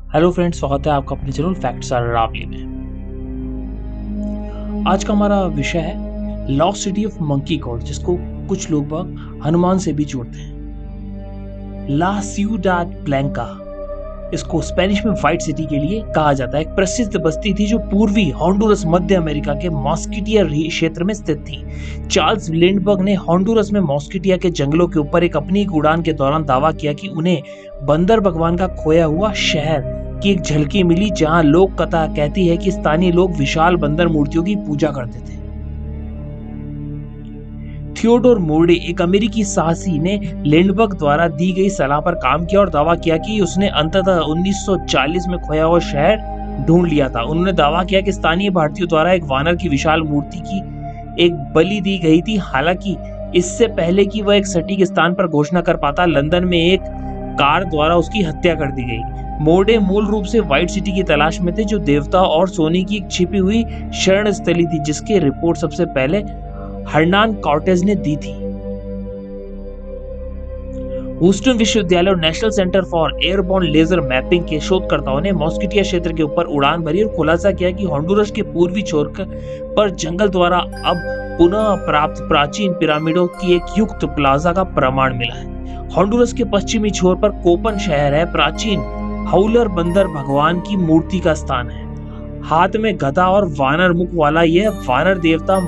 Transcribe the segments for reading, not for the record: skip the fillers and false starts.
Hello friends, स्वागत है आपका अपने चैनल फैक्ट्स आर रावली में। आज का हमारा विषय है lost city of monkey code, जिसको कुछ लोग बाग हनुमान से भी जोड़ते हैं। ला सिउडाड ब्लैंका, इसको स्पेनिश में व्हाइट सिटी के लिए कहा जाता है। एक प्रसिद्ध बस्ती थी जो पूर्वी होंडुरस मध्य अमेरिका के मॉस्किटिया क्षेत्र में स्थित थी। चार्ल्स लिंडबर्ग ने होंडुरस में मॉस्किटिया के जंगलों के ऊपर एक अपनी उड़ान के दौरान दावा किया कि उन्हें बंदर भगवान का खोया हुआ शहर की एक झलकी मिली, जहां लोक कथा कहती है कि स्थानीय लोग विशाल बंदर मूर्तियों की पूजा करते थे। थियोडोर मोर्डे, एक अमेरिकी साहसी, ने लिंडबर्ग द्वारा दी गई सलाह पर काम किया और दावा किया कि उसने अंततः 1940 में खोया हुआ शहर ढूंढ लिया था। उन्होंने दावा किया कि स्थानीय भारतीयों द्वारा एक वानर की विशाल मूर्ति की एक बलि दी गई थी। हालांकि इससे पहले कि वह एक सटीक स्थान पर घोषणा कर पाता, लंदन में एक कार द्वारा उसकी हत्या कर दी गई। मोर्डे मूल रूप से व्हाइट सिटी की तलाश में थे, जो देवता और सोने की एक छिपी हुई शरण स्थली थी, जिसकी रिपोर्ट सबसे पहले हर्नान कॉर्टेज ने दी थी। ह्यूस्टन विश्वविद्यालय और National Center for Airborne Laser Mapping के शोधकर्ताओं ने मॉस्किटिया क्षेत्र के ऊपर उड़ान भरी और खुलासा किया कि होंडुरस के पूर्वी छोर पर जंगल द्वारा अब पुनः प्राप्त प्राचीन पिरामिडों की एक युक्त प्लाजा का प्रमाण मिला है। होंडुरस के पश्चिमी छोर पर कोपन शहर है, प्राचीन हाउलर बंदर भगवान की मूर्ति का स्थान है। हाथ में गदा और वानर मुख वाला यह वानर देवता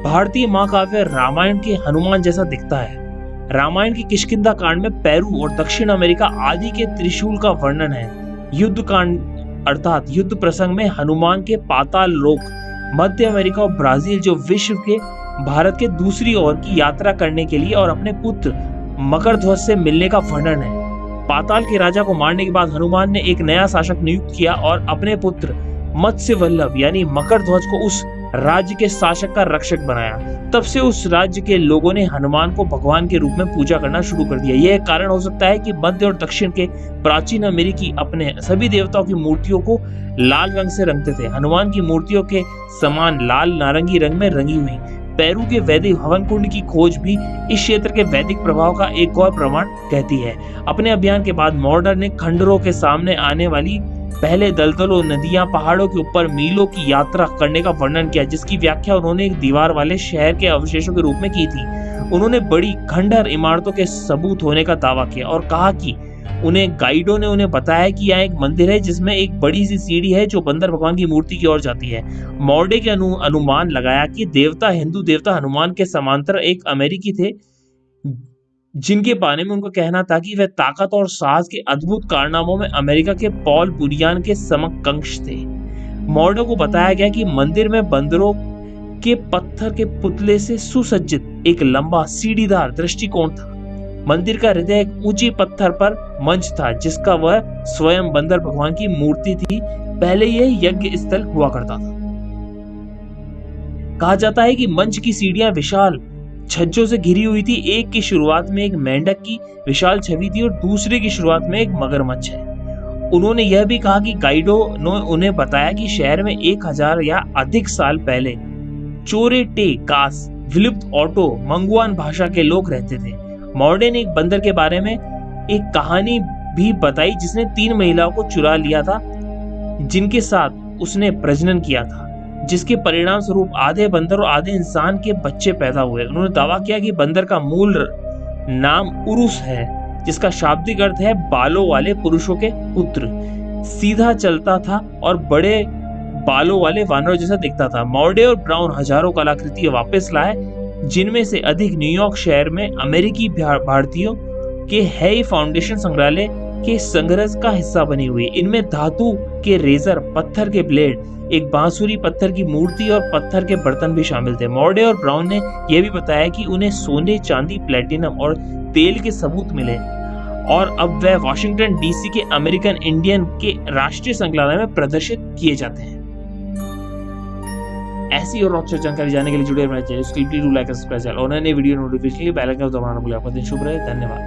भारतीय महाकाव्य रामायण के हनुमान जैसा दिखता है। रामायण के किष्किंधा कांड में पेरू और दक्षिण अमेरिका आदि के त्रिशूल का वर्णन है। युद्ध कांड अर्थात युद्ध प्रसंग में हनुमान के पाताल लोक, मध्य अमेरिका और ब्राजील, जो विश्व के भारत के दूसरी ओर की यात्रा करने के लिए और अपने पुत्र मकरध्वज से मिलने का वर्णन है। पाताल के राजा को मारने के बाद हनुमान ने एक नया शासक नियुक्त किया और अपने पुत्र मत्स्य वल्लभ यानी मकरध्वज को उस राज्य के शासक का रक्षक बनाया। तब से उस राज्य के लोगों ने हनुमान को भगवान के रूप में पूजा करना शुरू कर दिया। यह कारण हो सकता है कि मध्य और दक्षिण के प्राचीन अमेरिकी अपने सभी देवताओं की मूर्तियों को लाल रंग से रंगते थे। हनुमान की मूर्तियों के समान लाल नारंगी रंग में रंगी हुई पेरू के वैदिक हवन कुंड की खोज भी इस क्षेत्र के वैदिक प्रभाव का एक और प्रमाण कहती है। अपने अभियान के बाद मॉर्डर ने खंडरों के सामने आने वाली पहले दलदलों, नदियां, पहाड़ों के ऊपर मीलों की यात्रा करने का वर्णन किया, जिसकी व्याख्या उन्होंने एक दीवार वाले शहर के अवशेषों के रूप में की थी। उन्होंने बड़ी खंडहर इमारतों के सबूत होने का दावा किया और कहा कि उन्हें गाइडों ने उन्हें बताया कि यहाँ एक मंदिर है जिसमें एक बड़ी सी सीढ़ी है जो बंदर भगवान की मूर्ति की ओर जाती है। मॉर्डे के अनुमान लगाया कि देवता हिंदू देवता हनुमान के समांतर एक अमेरिकी थे, जिनके बारे में उनका कहना था कि वह ताकत और साहस के अद्भुत कारनामों में अमेरिका के पॉल बुरियान के समकक्ष थे। मॉर्डे को बताया गया कि मंदिर में बंदरों के पत्थर के पुतले से सुसज्जित एक लंबा सीढ़ीदार दृष्टिकोण था। मंदिर का हृदय एक ऊंची पत्थर पर मंच था, जिसका वह स्वयं बंदर भगवान की मूर्ति थी। पहले यह यज्ञ स्थल हुआ करता था। कहा जाता है कि मंच की सीढ़ियां विशाल छज्जों से घिरी हुई थी। एक की शुरुआत में एक मेंढक की विशाल छवि थी और दूसरे की शुरुआत में एक मगरमच्छ है। उन्होंने यह भी कहा कि गाइडो ने उन्हें बताया कि शहर में 1000 या अधिक साल पहले चोरे टे कास विलुप्त ऑटो मंगुआन भाषा के लोग रहते थे। मॉर्डे ने एक बंदर के बारे में एक कहानी भी बताई जिसने 3 महिलाओं को चुरा लिया था, जिनके साथ उसने प्रजनन किया था, जिसके परिणाम स्वरूप आधे बंदर और आधे इंसान के बच्चे पैदा हुए। उन्होंने दावा किया कि बंदर का मूल नाम उरुस है, जिसका शाब्दिक अर्थ है बालों वाले पुरुषों के पुत्र। सीधा चलता था और बड़े बालों वाले वानरों जैसा दिखता था। मॉर्डे और ब्राउन हजारों कलाकृतियां वापस लाए, जिनमें से अधिक न्यूयॉर्क शहर में अमेरिकी भारतीयों के हेई फाउंडेशन संग्रहालय के संग्रह का हिस्सा बनी हुई। इनमें धातु के रेजर, पत्थर के ब्लेड, एक बांसुरी, पत्थर की मूर्ति और पत्थर के बर्तन भी शामिल थे। मॉर्डे और ब्राउन ने यह भी बताया कि उन्हें सोने, चांदी, प्लेटिनम और तेल के सबूत मिले और अब वह वाशिंगटन डीसी के अमेरिकन इंडियन के राष्ट्रीय संग्रहालय में प्रदर्शित किए जाते हैं। ऐसी और रोचक जानकारी जानने के लिए जुड़े रहना चाहिए। लाइक, सब्सक्राइब और नए वीडियो नोटिफिकेशन के लिए बेल आइकन दबाना ना भूलें। आपका दिन शुभ रहे। धन्यवाद।